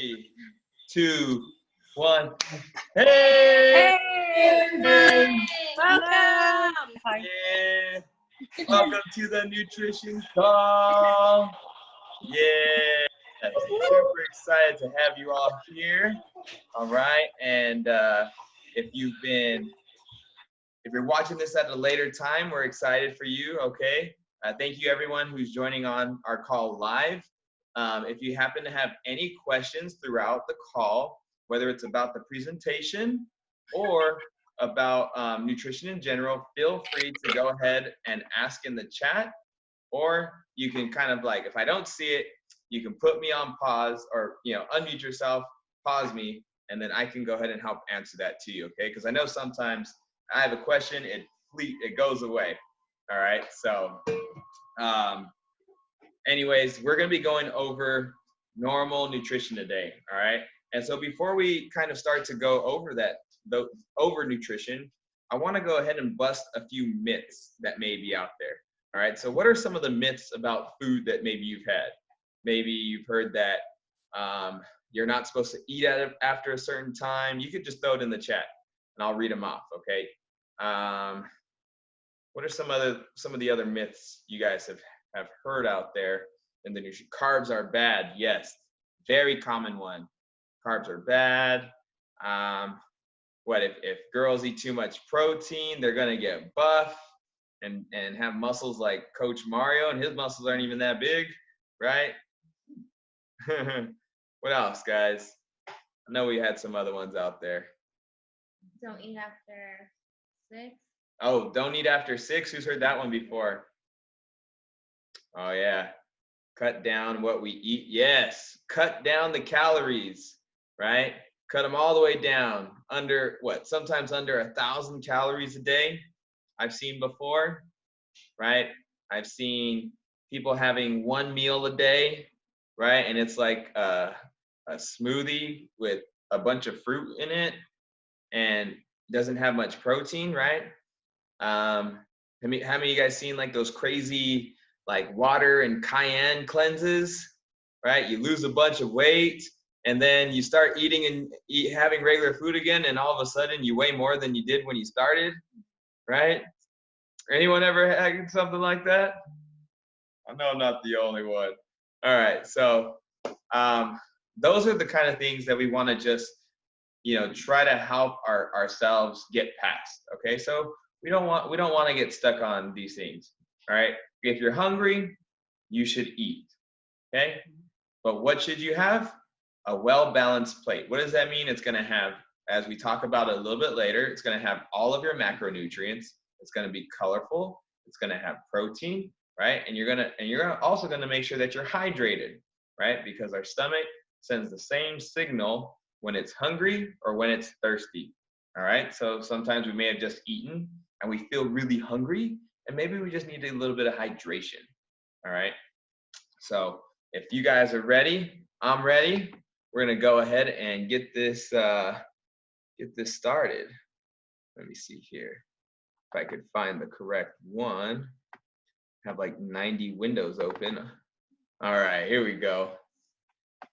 3, 2, 1. Hey! Hey! Welcome! Yeah! Welcome to the Nutrition Call. Yeah! Super excited to have you all here. All right, and if you're watching this at a later time, we're excited for you. Okay. Thank you everyone who's joining on our call live. If you happen to have any questions throughout the call, whether it's about the presentation or about nutrition in general, feel free to go ahead and ask in the chat, or you can kind of like, if I don't see it, you can put me on pause, or unmute yourself, pause me, and then I can go ahead and help answer that to you. Okay, because I know sometimes I have a question, it goes away. All right, so anyways, we're going to be going over normal nutrition today. All right, and so before we kind of start to go over over nutrition, I want to go ahead and bust a few myths that may be out there. All right, so what are some of the myths about food that maybe you've had? Maybe you've heard that you're not supposed to eat after a certain time. You could just throw it in the chat and I'll read them off. Okay. What are some of the other myths you guys have heard out there in the nutrition? Carbs are bad. Yes, very common one. Carbs are bad. What if girls eat too much protein, they're gonna get buff and have muscles like Coach Mario, and his muscles aren't even that big, right? What else, guys? I know we had some other ones out there. Don't eat after 6. Oh, don't eat after 6. Who's heard that one before? Oh yeah. Cut down what we eat. Yes. Cut down the calories, right? Cut them all the way down. Under what? Sometimes under 1,000 calories a day. I've seen before, right? I've seen people having one meal a day, right? And it's like a smoothie with a bunch of fruit in it and doesn't have much protein, right? How many of you guys seen like those crazy like water and cayenne cleanses, right? You lose a bunch of weight and then you start eating and having regular food again, and all of a sudden you weigh more than you did when you started, right? Anyone ever had something like that? I know I'm not the only one. All right, so those are the kind of things that we want to just try to help ourselves get past. Okay, so we don't want to get stuck on these things. All right, if you're hungry, you should eat. Okay, but what should you have? A well-balanced plate. What does that mean? It's going to have, as we talk about it a little bit later, it's going to have all of your macronutrients. It's going to be colorful. It's going to have protein, right? And you're also going to make sure that you're hydrated, right? Because our stomach sends the same signal when it's hungry or when it's thirsty. All right, so sometimes we may have just eaten and we feel really hungry, and maybe we just need a little bit of hydration. All right, so if you guys are ready, I'm ready. We're gonna go ahead and get this started. Let me see here if I could find the correct one. I have like 90 windows open. All right, here we go.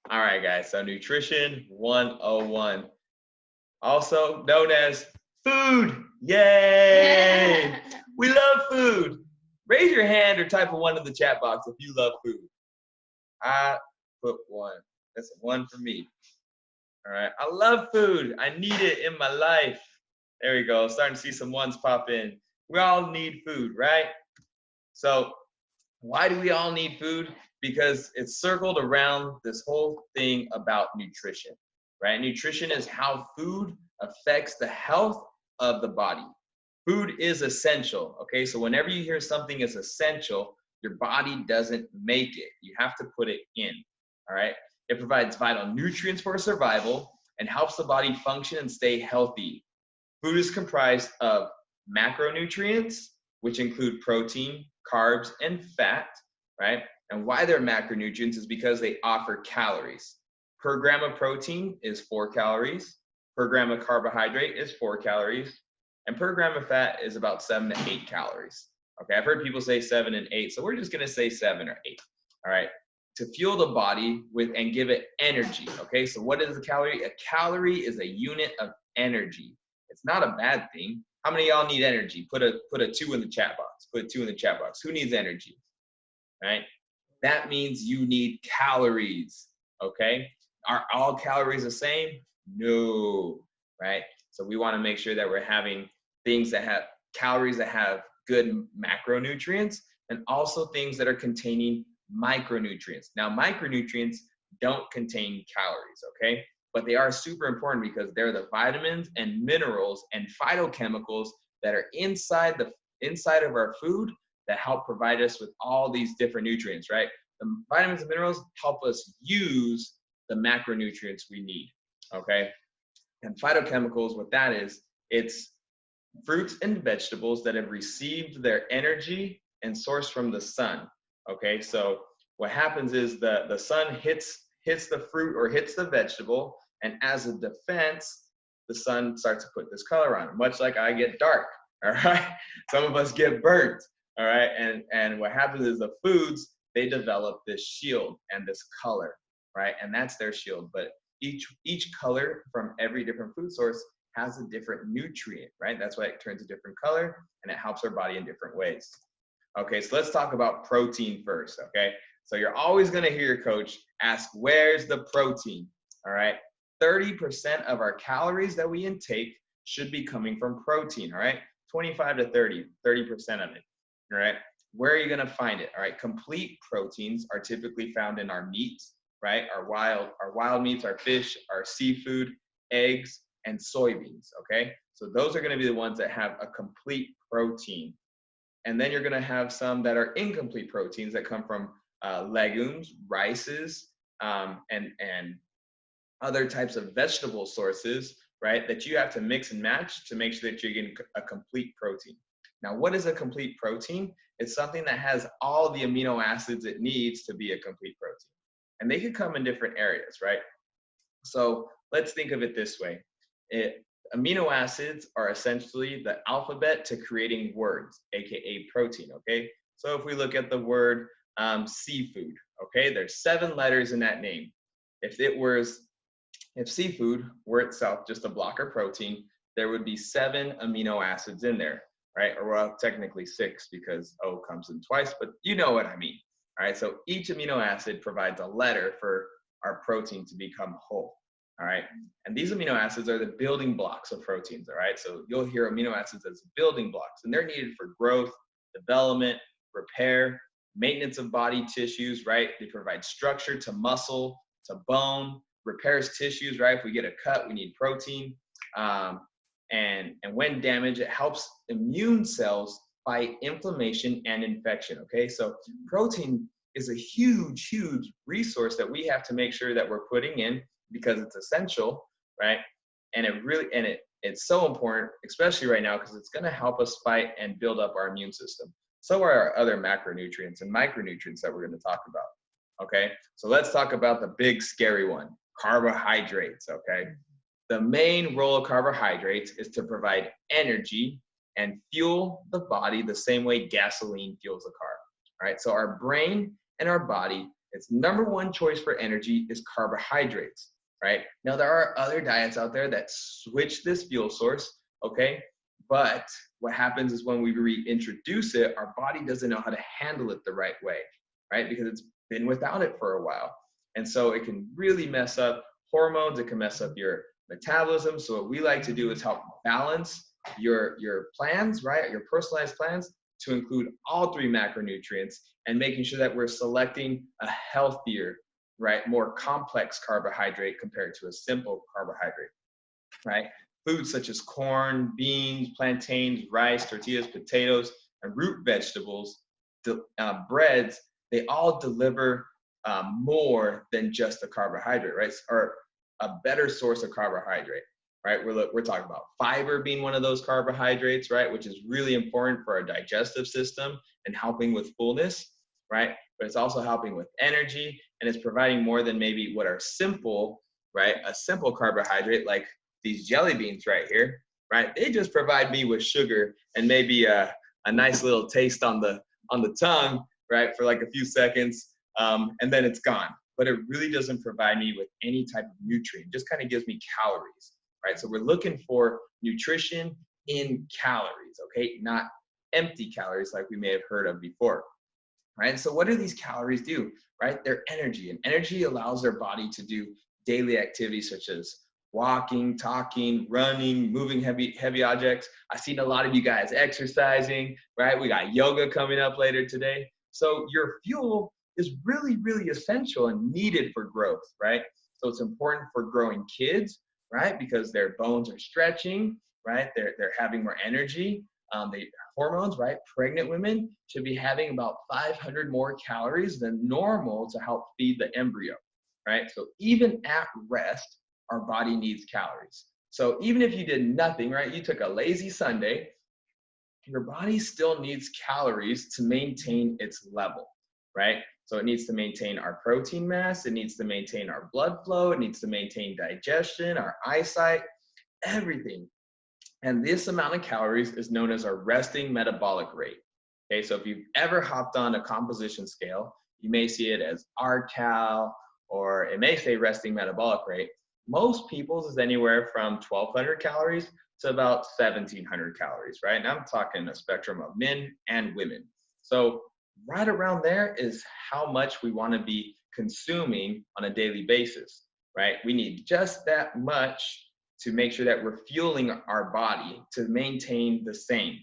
All right, guys, so Nutrition 101, also known as food. Yay! We love food. Raise your hand or type a 1 in the chat box if you love food. I put 1. That's a 1 for me. All right, I love food. I need it in my life. There we go. Starting to see some 1s pop in. We all need food, right? So why do we all need food? Because it's circled around this whole thing about nutrition, right? Nutrition is how food affects the health of the body. Food is essential, okay? So whenever you hear something is essential, your body doesn't make it. You have to put it in, all right? It provides vital nutrients for survival and helps the body function and stay healthy. Food is comprised of macronutrients, which include protein, carbs, and fat, right? And why they're macronutrients is because they offer calories. Per gram of protein is 4 calories. Per gram of carbohydrate is 4 calories. And per gram of fat is about 7 to 8 calories. Okay, I've heard people say 7 and 8, so we're just gonna say 7 or 8. All right. to fuel the body with and give it energy. Okay, so what is a calorie? A calorie is a unit of energy. It's not a bad thing. How many of y'all need energy? Put a 2 in the chat box. Put 2 in the chat box. Who needs energy? Right? That means you need calories. Okay? Are all calories the same? No. Right? So we want to make sure that we're having things that have calories that have good macronutrients, and also things that are containing micronutrients. Now, micronutrients don't contain calories, okay? But they are super important because they're the vitamins and minerals and phytochemicals that are inside of our food that help provide us with all these different nutrients, right? The vitamins and minerals help us use the macronutrients we need, okay? And phytochemicals, what that is, it's fruits and vegetables that have received their energy and source from the sun. Okay, so what happens is the sun hits the fruit or hits the vegetable, and as a defense, the sun starts to put this color on it, much like I get dark. All right, some of us get burnt. All right, and what happens is the foods, they develop this shield and this color, right? And that's their shield. But each color from every different food source has a different nutrient, right? That's why it turns a different color, and it helps our body in different ways. Okay, so let's talk about protein first, okay? So you're always gonna hear your coach ask, where's the protein? All right, 30% of our calories that we intake should be coming from protein, all right? 25 to 30% of it, all right? Where are you gonna find it, all right? Complete proteins are typically found in our meats, right? Our wild meats, our fish, our seafood, eggs, and soybeans, okay? So those are gonna be the ones that have a complete protein. And then you're gonna have some that are incomplete proteins that come from legumes, rices, and other types of vegetable sources, right? That you have to mix and match to make sure that you're getting a complete protein. Now, what is a complete protein? It's something that has all the amino acids it needs to be a complete protein. And they can come in different areas, right? So let's think of it this way. Amino acids are essentially the alphabet to creating words, aka protein, okay? So if we look at the word seafood, okay, there's 7 letters in that name. If seafood were itself just a block of protein, there would be 7 amino acids in there, right? Or well, technically 6 because O comes in twice, but you know what I mean. All right, so each amino acid provides a letter for our protein to become whole. All right, and these amino acids are the building blocks of proteins. All right, so you'll hear amino acids as building blocks, and they're needed for growth, development, repair, maintenance of body tissues. Right, they provide structure to muscle, to bone, repairs tissues. Right, if we get a cut, we need protein, and when damaged, it helps immune cells fight inflammation and infection. Okay, so protein is a huge resource that we have to make sure that we're putting in, because it's essential, right? And it's so important, especially right now, because it's going to help us fight and build up our immune system. So are our other macronutrients and micronutrients that we're going to talk about. Okay, so let's talk about the big scary one, carbohydrates. Okay, the main role of carbohydrates is to provide energy and fuel the body the same way gasoline fuels a car. All right, so our brain and our body, its number one choice for energy is carbohydrates. Right? Now, there are other diets out there that switch this fuel source, okay? But what happens is when we reintroduce it, our body doesn't know how to handle it the right way, right? Because it's been without it for a while. And so it can really mess up hormones, it can mess up your metabolism. So what we like to do is help balance your plans, right? Your personalized plans to include all 3 macronutrients, and making sure that we're selecting a healthier, right, more complex carbohydrate compared to a simple carbohydrate, right? Foods such as corn, beans, plantains, rice, tortillas, potatoes, and root vegetables, breads, they all deliver more than just a carbohydrate, right? Or a better source of carbohydrate, right? We're talking about fiber being one of those carbohydrates, right? Which is really important for our digestive system and helping with fullness, right? But it's also helping with energy, and it's providing more than maybe what are simple, right? A simple carbohydrate like these jelly beans right here, right? They just provide me with sugar and maybe a nice little taste on the tongue, right? For like a few seconds. and then it's gone. But it really doesn't provide me with any type of nutrient. It just kind of gives me calories, right? So we're looking for nutrition in calories, okay? Not empty calories like we may have heard of before, right? So what do these calories do, right? They're energy, and energy allows our body to do daily activities such as walking, talking, running, moving heavy objects. I've seen a lot of you guys exercising, right? We got yoga coming up later today. So your fuel is really, really essential and needed for growth, right? So it's important for growing kids, right? Because their bones are stretching, right? They're having more energy. They hormones, right? Pregnant women should be having about 500 more calories than normal to help feed the embryo, right? So even at rest, our body needs calories. So even if you did nothing, right? You took a lazy Sunday, your body still needs calories to maintain its level, right? So it needs to maintain our protein mass, it needs to maintain our blood flow, it needs to maintain digestion, our eyesight, everything. And this amount of calories is known as our resting metabolic rate. Okay, so if you've ever hopped on a composition scale, you may see it as RCal, or it may say resting metabolic rate. Most people's is anywhere from 1,200 calories to about 1,700 calories, right? And I'm talking a spectrum of men and women. So right around there is how much we want to be consuming on a daily basis, right? We need just that much to make sure that we're fueling our body to maintain the same,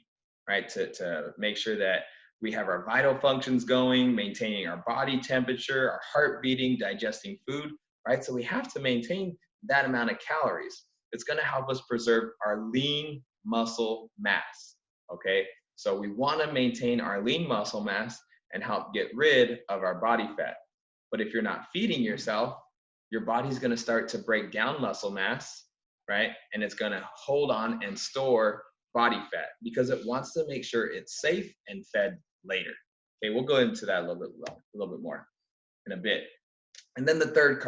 right? To make sure that we have our vital functions going, maintaining our body temperature, our heart beating, digesting food, right? So we have to maintain that amount of calories. It's going to help us preserve our lean muscle mass, okay? So we want to maintain our lean muscle mass and help get rid of our body fat. But if you're not feeding yourself, your body's going to start to break down muscle mass, right? And it's going to hold on and store body fat because it wants to make sure it's safe and fed later. Okay, we'll go into that a little bit more in a bit. And then the third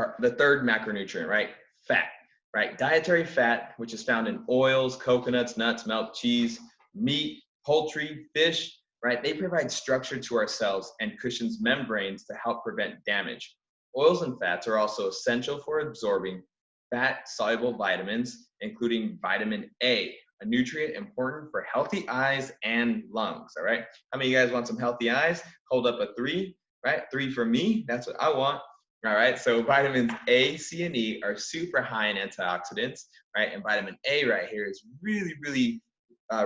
macronutrient, right? Fat, right? Dietary fat, which is found in oils, coconuts, nuts, milk, cheese, meat, poultry, fish, right? They provide structure to our cells and cushions membranes to help prevent damage. Oils and fats are also essential for absorbing fat-soluble vitamins, including vitamin A, a nutrient important for healthy eyes and lungs, all right? How many of you guys want some healthy eyes? Hold up a 3, right? 3 for me, that's what I want. All right, so vitamins A, C, and E are super high in antioxidants, right? And vitamin A right here is really, really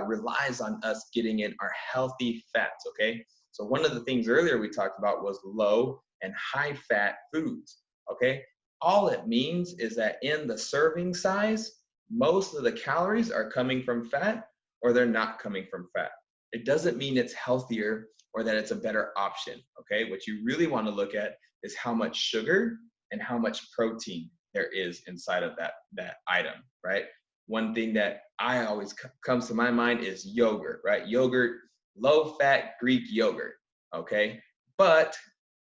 relies on us getting in our healthy fats, okay? So one of the things earlier we talked about was low and high fat foods, okay? All it means is that in the serving size, most of the calories are coming from fat or they're not coming from fat. It doesn't mean it's healthier or that it's a better option, okay? What you really want to look at is how much sugar and how much protein there is inside of that item, right? One thing that I always comes to my mind is yogurt, right? Yogurt, low fat Greek yogurt, okay? But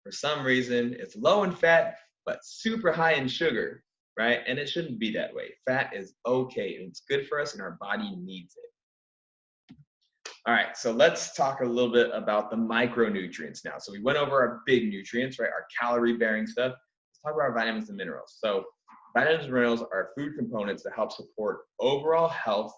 for some reason, it's low in fat, but super high in sugar, right? And it shouldn't be that way. Fat is okay. It's good for us and our body needs it. All right, so let's talk a little bit about the micronutrients now. So we went over our big nutrients, right? Our calorie-bearing stuff. Let's talk about our vitamins and minerals. So vitamins and minerals are food components that help support overall health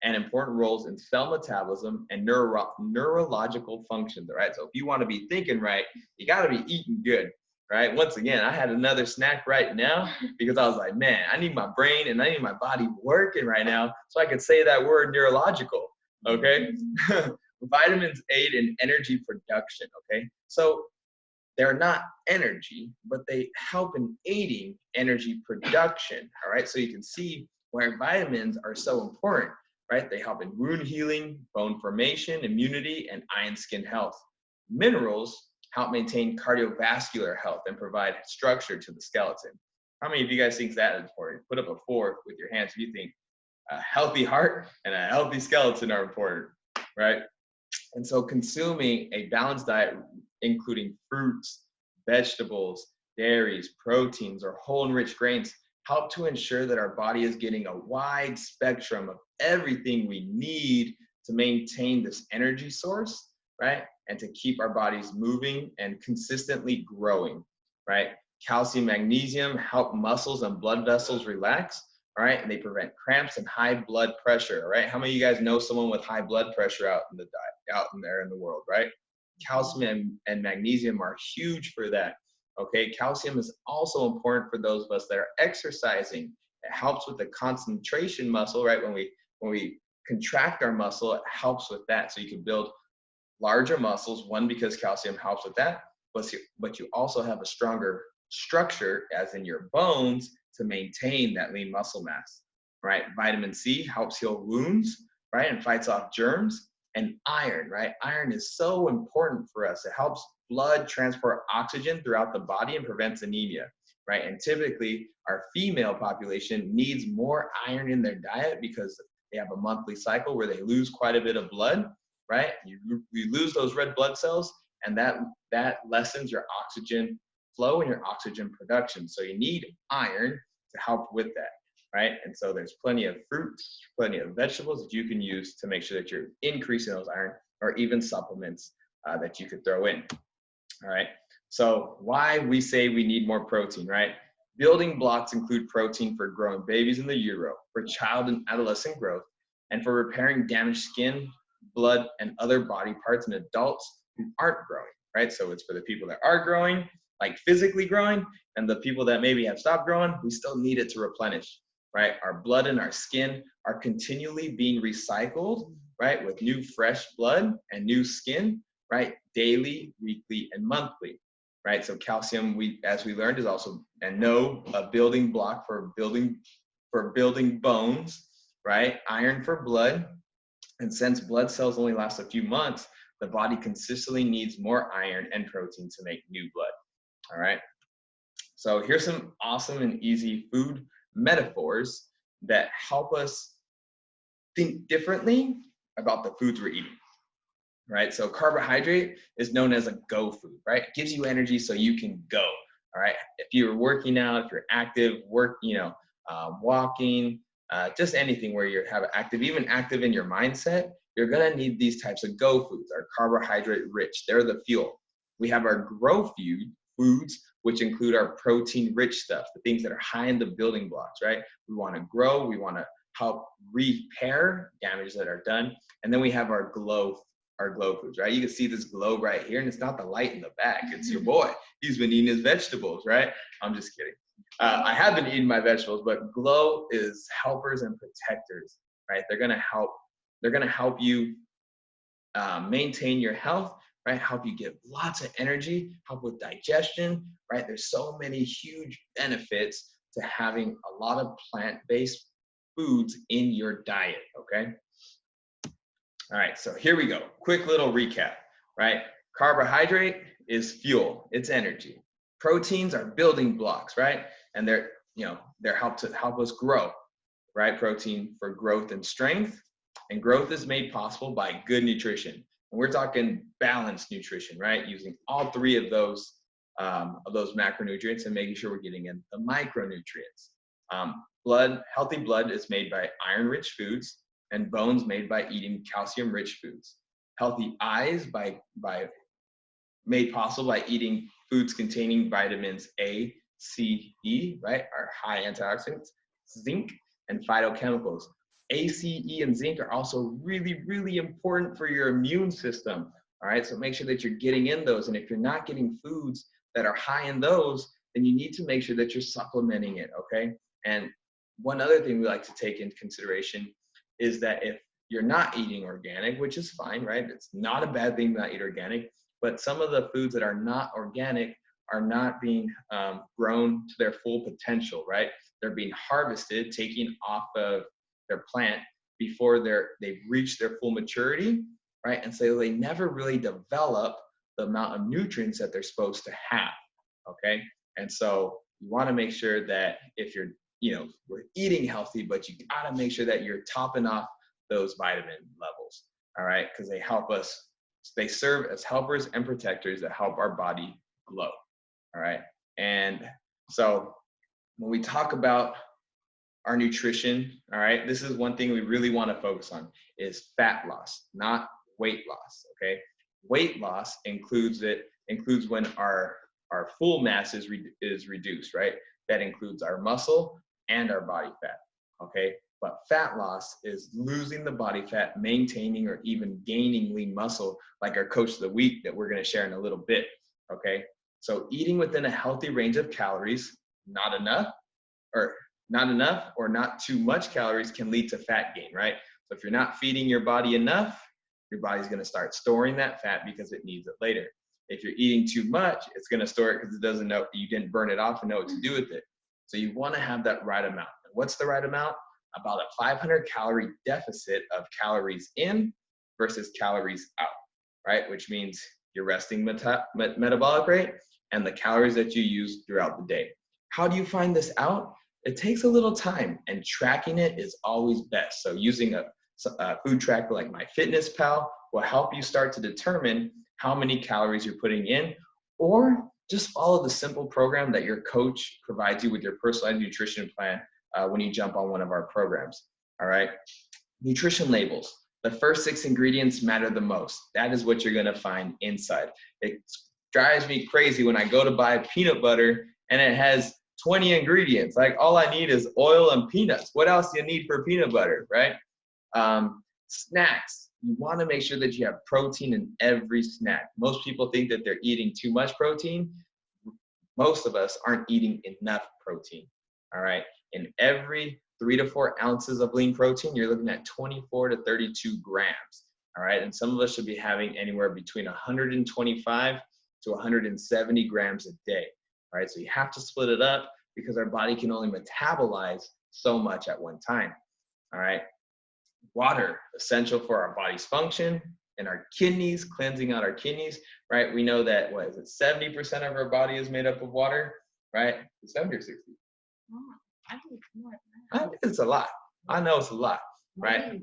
and important roles in cell metabolism and neurological functions, all right? So if you want to be thinking right, you got to be eating good, right? Once again, I had another snack right now because I was like, man, I need my brain and I need my body working right now so I could say that word neurological, okay? Vitamins aid in energy production, okay? So they're not energy, but they help in aiding energy production, all right? So you can see why vitamins are so important, right? They help in wound healing, bone formation, immunity, and eye and skin health. Minerals help maintain cardiovascular health and provide structure to the skeleton. How many of you guys think that is important? Put up a 4 with your hands if you think a healthy heart and a healthy skeleton are important, right? And so consuming a balanced diet, including fruits, vegetables, dairies, proteins, or whole and rich grains, help to ensure that our body is getting a wide spectrum of everything we need to maintain this energy source, right? And to keep our bodies moving and consistently growing, right? Calcium, magnesium help muscles and blood vessels relax, all right? And they prevent cramps and high blood pressure, all right? How many of you guys know someone with high blood pressure out in the diet, out in there in the world, right? Calcium and magnesium are huge for that, okay? Calcium is also important for those of us that are exercising. It helps with the concentration muscle, right? When we contract our muscle, it helps with that. So you can build larger muscles, one, because calcium helps with that, but you also have a stronger structure, as in your bones, to maintain that lean muscle mass, right? Vitamin C helps heal wounds, right? And fights off germs. And iron, right? Iron is so important for us. It helps blood transport oxygen throughout the body and prevents anemia, right? And typically our female population needs more iron in their diet because they have a monthly cycle where they lose quite a bit of blood, right? You lose those red blood cells, and that lessens your oxygen flow and your oxygen production. So you need iron to help with that, right? And so there's plenty of fruits, plenty of vegetables that you can use to make sure that you're increasing those iron, or even supplements that you could throw in, all right? So why we say we need more protein, right? Building blocks include protein for growing babies in the utero, for child and adolescent growth, and for repairing damaged skin, blood, and other body parts in adults who aren't growing, right? So it's for the people that are growing, like physically growing, and the people that maybe have stopped growing, we still need it to replenish, right? Our blood and our skin are continually being recycled, right? With new fresh blood and new skin, right? Daily, weekly, and monthly, right? So calcium, as we learned, is also a building block for building bones, right? Iron for blood. And since blood cells only last a few months, the body consistently needs more iron and protein to make new blood, all right? So here's some awesome and easy food metaphors that help us think differently about the foods we're eating, right? So carbohydrate is known as a go food, right? It gives you energy so you can go, all right? If you're working out, if you're active, walking, just anything where you're even active in your mindset, you're gonna need these types of go foods, are carbohydrate rich. They're the fuel. We have our grow foods, which include our protein rich stuff, the things that are high in the building blocks, right? We wanna grow, we wanna help repair damage that are done. And then we have our glow foods, right? You can see this globe right here, and it's not the light in the back, it's your boy. He's been eating his vegetables, right? I'm just kidding. I have been eating my vegetables, but glow is helpers and protectors, right? They're gonna help you maintain your health, right? Help you get lots of energy, help with digestion, right? There's so many huge benefits to having a lot of plant-based foods in your diet, okay? All right, so here we go. Quick little recap, right? Carbohydrate is fuel, it's energy. Proteins are building blocks, right? And they're help us grow, right? Protein for growth and strength. And growth is made possible by good nutrition. And we're talking balanced nutrition, right? Using all three of those macronutrients and making sure we're getting in the micronutrients. Healthy blood is made by iron-rich foods, and bones made by eating calcium-rich foods. Healthy eyes made possible by eating foods containing vitamins A, C, E, right? Are high antioxidants, zinc, and phytochemicals. A, C, E, and zinc are also really, really important for your immune system, all right? So make sure that you're getting in those. And if you're not getting foods that are high in those, then you need to make sure that you're supplementing it, okay? And one other thing we like to take into consideration is that if you're not eating organic, which is fine, right? It's not a bad thing to not eat organic, but some of the foods that are not organic are not being grown to their full potential, right? They're being harvested, taken off of their plant before they've reached their full maturity, right? And so they never really develop the amount of nutrients that they're supposed to have, okay? And so you wanna make sure that if we're eating healthy, but you gotta make sure that you're topping off those vitamin levels, all right? Because they serve as helpers and protectors that help our body glow, all right? And so when we talk about our nutrition, all right, this is one thing we really want to focus on is fat loss, not weight loss, okay? Weight loss includes when our full mass is reduced, right? That includes our muscle and our body fat, okay? But fat loss is losing the body fat, maintaining or even gaining lean muscle, like our coach of the week that we're going to share in a little bit, okay? So eating within a healthy range of calories, not enough or not too much calories can lead to fat gain, right? So if you're not feeding your body enough, your body's going to start storing that fat because it needs it later. If you're eating too much, it's going to store it because it doesn't know, you didn't burn it off and know what to do with it. So you want to have that right amount. And what's the right amount? About a 500 calorie deficit of calories in versus calories out, right? Which means your resting metabolic rate and the calories that you use throughout the day. How do you find this out? It takes a little time, and tracking it is always best. So using a food tracker like MyFitnessPal will help you start to determine how many calories you're putting in, or just follow the simple program that your coach provides you with your personalized nutrition plan when you jump on one of our programs. All right. Nutrition labels. The first 6 ingredients matter the most. That is what you're going to find inside. It drives me crazy when I go to buy peanut butter and it has 20 ingredients. Like, all I need is oil and peanuts. What else do you need for peanut butter, right? Snacks. You want to make sure that you have protein in every snack. Most people think that they're eating too much protein. Most of us aren't eating enough protein. All right. In every 3 to 4 ounces of lean protein, you're looking at 24 to 32 grams. All right. And some of us should be having anywhere between 125 to 170 grams a day. All right. So you have to split it up because our body can only metabolize so much at one time. All right. Water, essential for our body's function and our kidneys, cleansing out our kidneys, right? We know that, 70% of our body is made up of water, right? 70 or 60? Oh, I think it's more than I think it's a lot. I know it's a lot, right?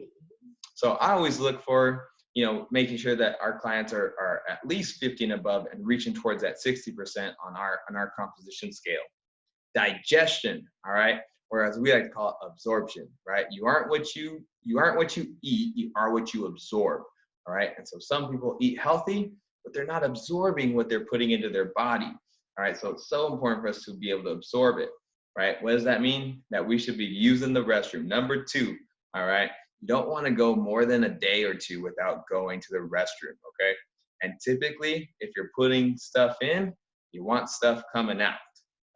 So I always look for, making sure that our clients are at least 50 and above and reaching towards that 60% on our composition scale. Digestion, all right? Or as we like to call it, absorption, right? You aren't what you eat, you are what you absorb, all right? And so some people eat healthy, but they're not absorbing what they're putting into their body, all right? So it's so important for us to be able to absorb it, right? What does that mean? That we should be using the restroom. Number 2, all right? You don't want to go more than a day or 2 without going to the restroom, okay? And typically, if you're putting stuff in, you want stuff coming out.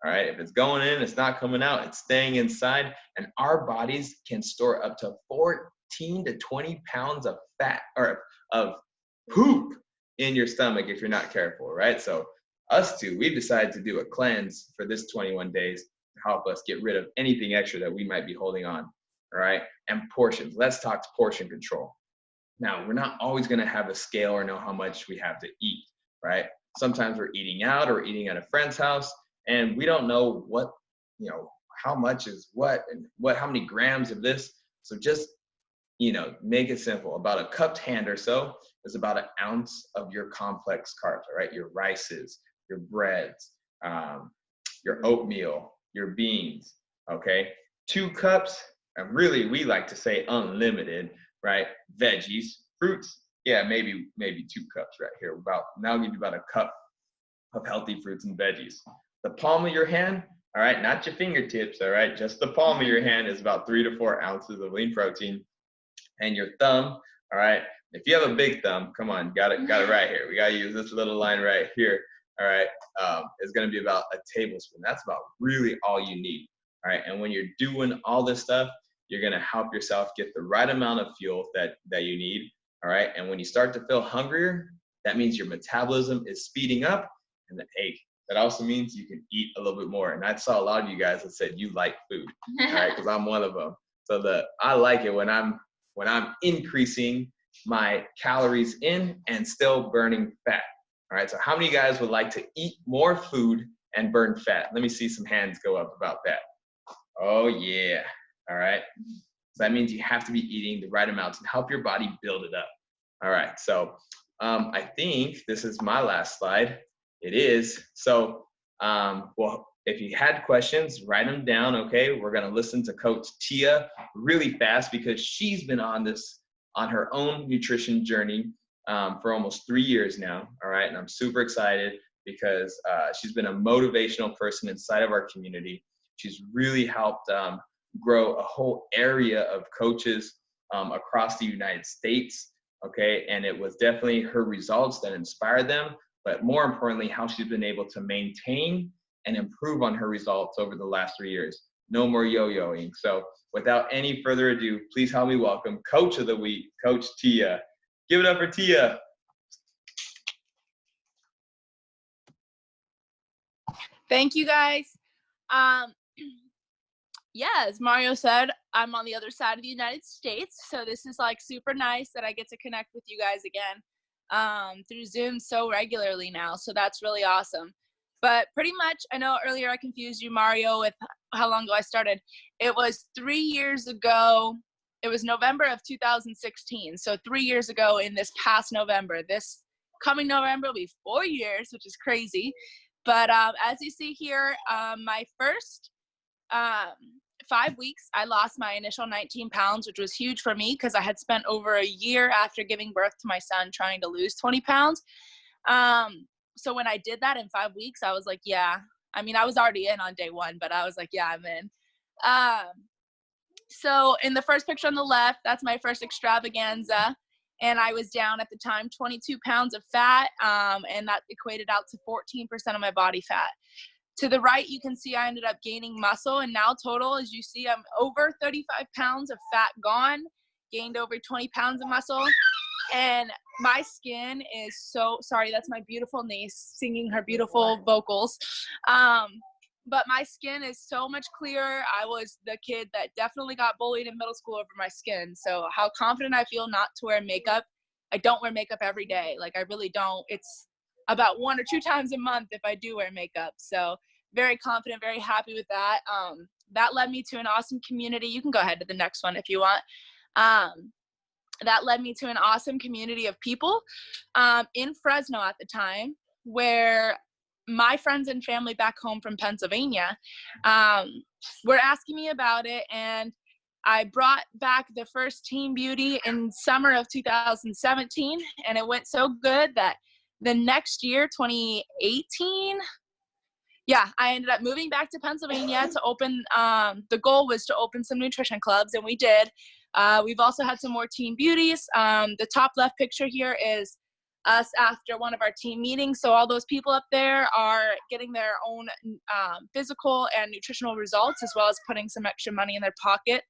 All right, if it's going in, it's not coming out, it's staying inside. And our bodies can store up to 14 to 20 pounds of fat or of poop in your stomach if you're not careful, right? So us two, we've decided to do a cleanse for this 21 days to help us get rid of anything extra that we might be holding on, all right? And portions. Let's talk portion control. Now, we're not always going to have a scale or know how much we have to eat, right? Sometimes we're eating out or eating at a friend's house, and we don't know what, how much is what and how many grams of this. So just, make it simple. About a cupped hand or so is about an ounce of your complex carbs, right? Your rices, your breads, your oatmeal, your beans, okay? 2 cups, and really we like to say unlimited, right? Veggies, fruits, yeah, maybe 2 cups right here. Now I'll give you about a cup of healthy fruits and veggies. The palm of your hand, all right, not your fingertips, all right, just the palm of your hand is about 3 to 4 ounces of lean protein. And your thumb, all right, if you have a big thumb, come on, got it right here. We got to use this little line right here, all right, it's going to be about a tablespoon. That's about really all you need, all right? And when you're doing all this stuff, you're going to help yourself get the right amount of fuel that you need, all right? And when you start to feel hungrier, that means your metabolism is speeding up, and then, hey, that also means you can eat a little bit more. And I saw a lot of you guys that said you like food, all right? Because I'm one of them. So I like it when I'm increasing my calories in and still burning fat. All right. So how many guys would like to eat more food and burn fat? Let me see some hands go up about that. Oh yeah. All right. So that means you have to be eating the right amounts and help your body build it up. All right. So I think this is my last slide. It is. So, well, if you had questions, write them down, okay? We're going to listen to Coach Tia really fast because she's been on her own nutrition journey for almost 3 years now. All right. And I'm super excited because she's been a motivational person inside of our community. She's really helped grow a whole area of coaches across the United States. Okay. And it was definitely her results that inspired them, but more importantly, how she's been able to maintain and improve on her results over the last 3 years. No more yo-yoing. So without any further ado, please help me welcome Coach of the Week, Coach Tia. Give it up for Tia. Thank you, guys. Yeah, as Mario said, I'm on the other side of the United States, so this is like super nice that I get to connect with you guys again through Zoom so regularly now, so that's really awesome. But pretty much, I know earlier I confused you, Mario, with how long ago I started. It was 3 years ago. It was November of 2016, so 3 years ago in this past November. This coming November will be 4 years, which is crazy. But as you see here, my first 5 weeks, I lost my initial 19 pounds, which was huge for me because I had spent over a year after giving birth to my son trying to lose 20 pounds. So when I did that in 5 weeks, I was like, yeah. I mean, I was already in on day one, but I was like, yeah, I'm in. So in the first picture on the left, that's my first extravaganza. And I was down at the time 22 pounds of fat, and that equated out to 14% of my body fat. To the right, you can see I ended up gaining muscle, and now total, as you see, I'm over 35 pounds of fat gone, gained over 20 pounds of muscle, and my skin is so, sorry, that's my beautiful niece singing her beautiful vocals. But my skin is so much clearer. I was the kid that definitely got bullied in middle school over my skin. So how confident I feel not to wear makeup. I don't wear makeup every day. Like, I really don't. It's about 1 or 2 times a month if I do wear makeup. So very confident, very happy with that. That led me to an awesome community. You can go ahead to the next one if you want. That led me to an awesome community of people in Fresno at the time, where my friends and family back home from Pennsylvania were asking me about it, and I brought back the first Teen Beauty in summer of 2017, and it went so good that the next year, 2018, I ended up moving back to Pennsylvania to open, the goal was to open some nutrition clubs, and we did. We've also had some more Teen Beauties. The top left picture here is us after one of our team meetings. So all those people up there are getting their own physical and nutritional results, as well as putting some extra money in their pocket.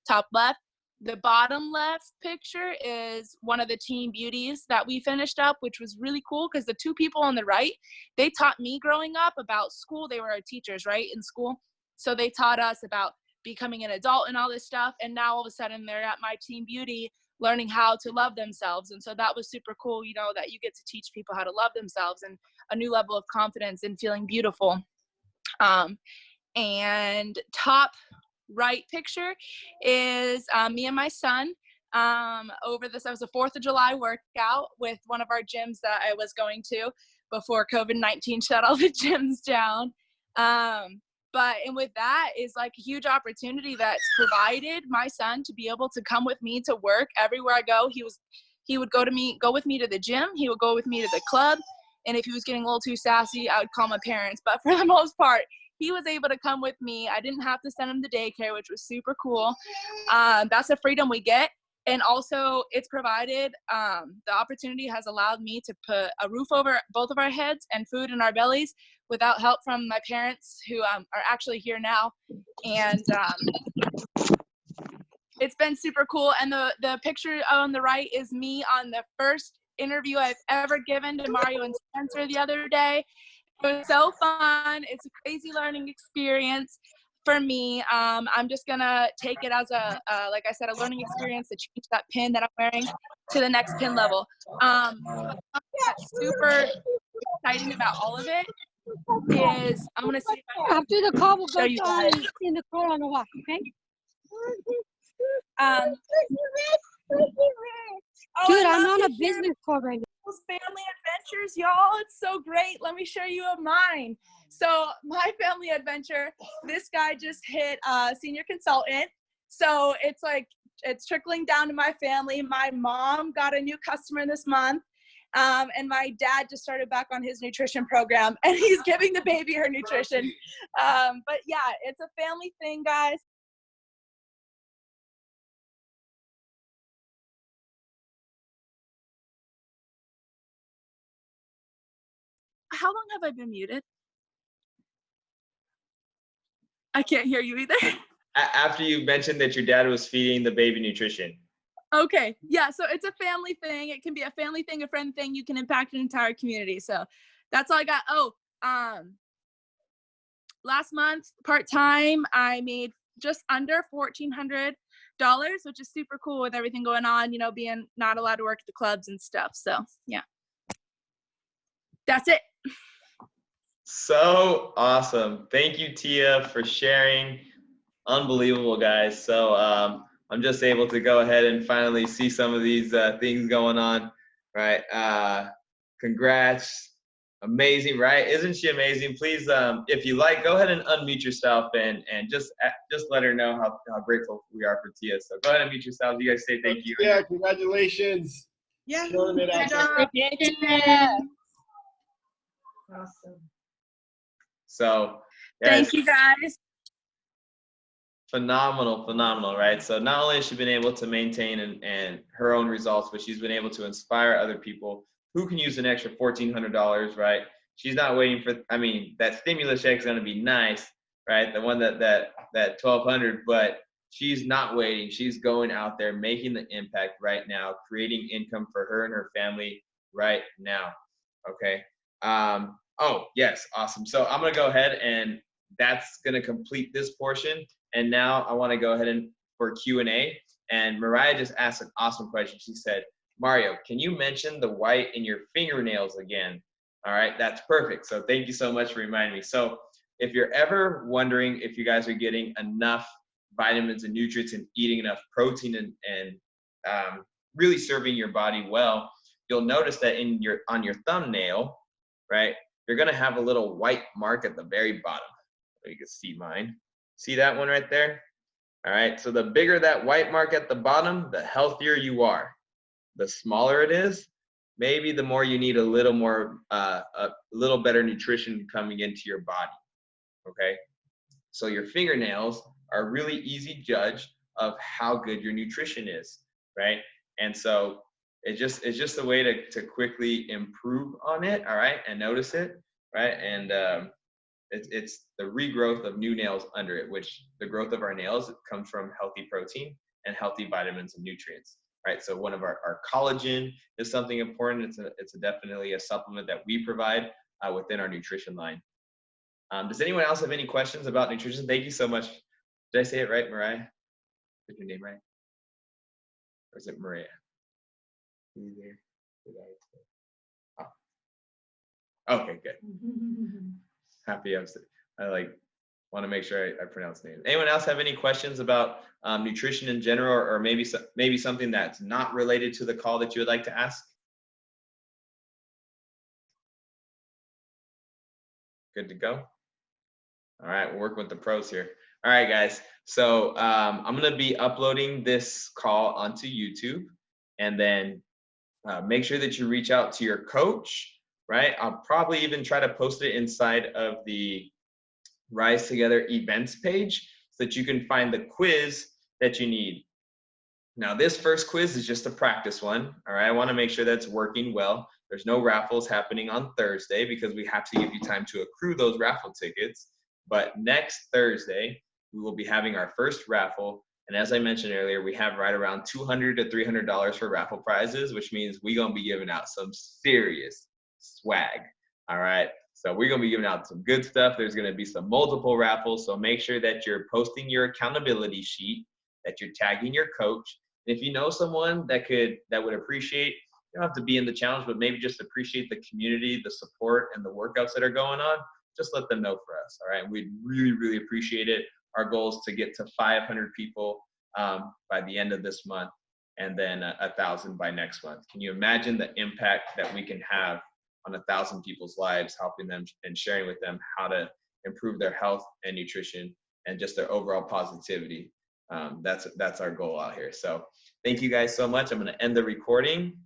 Top left. The bottom left picture is one of the Teen Beauties that we finished up, which was really cool because the two people on the right, they taught me growing up about school. They were our teachers, right, in school. So they taught us about becoming an adult and all this stuff. And now all of a sudden they're at my Teen Beauty learning how to love themselves. And so that was super cool, you know, that you get to teach people how to love themselves and a new level of confidence and feeling beautiful. And top right picture is me and my son over this. That was a 4th of July workout with one of our gyms that I was going to before COVID-19 shut all the gyms down. And with that is like a huge opportunity that's provided my son to be able to come with me to work everywhere I go. He would go with me to the gym. He would go with me to the club. And if he was getting a little too sassy, I would call my parents. But for the most part, he was able to come with me. I didn't have to send him to daycare, which was super cool. That's a freedom we get. And also it's provided, the opportunity has allowed me to put a roof over both of our heads and food in our bellies without help from my parents, who are actually here now. And it's been super cool. And the picture on the right is me on the first interview I've ever given to Mario&Spenser the other day. It was so fun. It's a crazy learning experience for me. I'm just gonna take it as a, like I said, a learning experience to change that pin that I'm wearing to the next pin level. That's super exciting about all of it is, I'm gonna see if I can after the call, we'll show go you guys. in the car on a walk, okay? Dude, I'm on a business call right now. Family adventures, y'all. It's so great. Let me share you of mine. So my family adventure, this guy just hit senior consultant. So it's like, it's trickling down to my family. My mom got a new customer this month. And my dad just started back on his nutrition program, and he's giving the baby her nutrition. But yeah, it's a family thing, guys. How long have I been muted? I can't hear you either. After you mentioned that your dad was feeding the baby nutrition. Okay. Yeah. So it's a family thing. It can be a family thing, a friend thing. You can impact an entire community. So that's all I got. Oh, last month, part-time, I made just under $1,400, which is super cool with everything going on, you know, being not allowed to work at the clubs and stuff. So yeah, that's it. So awesome. Thank you, Tia, for sharing. Unbelievable, guys. So I'm just able to go ahead and finally see some of these things going on, right? Congrats. Amazing, right? Isn't she amazing? Please, if you like, go ahead and unmute yourself and just let her know how grateful we are for Tia. So go ahead and mute yourself. You guys say thank you. Yeah, congratulations. Yeah. Killing it out there. Awesome. So, guys, Thank you, guys. phenomenal, right? So not only has she been able to maintain and her own results, but she's been able to inspire other people who can use an extra $1,400, right? She's not waiting for, I mean, that stimulus check is going to be nice, right? The one that 1,200, but she's not waiting. She's going out there, making the impact right now, creating income for her and her family right now. Okay. Oh, yes. Awesome. So I'm going to go ahead and that's going to complete this portion. And now I want to go ahead and for Q&A. And Mariah just asked an awesome question. She said, Mario, can you mention the white in your fingernails again? All right, that's perfect. So thank you so much for reminding me. So if you're ever wondering if you guys are getting enough vitamins and nutrients and eating enough protein and really serving your body well, you'll notice that on your thumbnail, right, you're gonna have a little white mark at the very bottom. You can see mine. See that one right there? All right, so the bigger that white mark at the bottom, the healthier you are. The smaller it is, maybe the more you need a little more, a little better nutrition coming into your body, okay? So your fingernails are a really easy judge of how good your nutrition is, right? And so it's just a way to quickly improve on it, all right, and notice it, right? And it's the regrowth of new nails under it, which the growth of our nails comes from healthy protein and healthy vitamins and nutrients, right? So one of our collagen is something important. It's definitely a supplement that we provide within our nutrition line. Does anyone else have any questions about nutrition? Thank you so much. Did I say it right, Mariah? Is your name right? Or is it Maria? Are you there? Oh. Okay, good. Happy I want to make sure I pronounce names. Anyone else have any questions about nutrition in general, or maybe something that's not related to the call that you would like to ask? Good to go. All right, we're working with the pros here. All right, guys. So I'm going to be uploading this call onto YouTube, and then make sure that you reach out to your coach, right? I'll probably even try to post it inside of the Rise Together events page so that you can find the quiz that you need. Now, this first quiz is just a practice one, all right? I want to make sure that's working well. There's no raffles happening on Thursday because we have to give you time to accrue those raffle tickets. But next Thursday, we will be having our first raffle. And as I mentioned earlier, we have right around $200 to $300 for raffle prizes, which means we're going to be giving out some serious swag, all right? So we're going to be giving out some good stuff. There's going to be some multiple raffles. So make sure that you're posting your accountability sheet, that you're tagging your coach. And if you know someone that would appreciate, you don't have to be in the challenge, but maybe just appreciate the community, the support, and the workouts that are going on, just let them know for us, all right? We'd really, really appreciate it. Our goal is to get to 500 people by the end of this month, and then 1,000 by next month. Can you imagine the impact that we can have on 1,000 people's lives, helping them and sharing with them how to improve their health and nutrition and just their overall positivity? That's our goal out here. So thank you guys so much. I'm going to end the recording.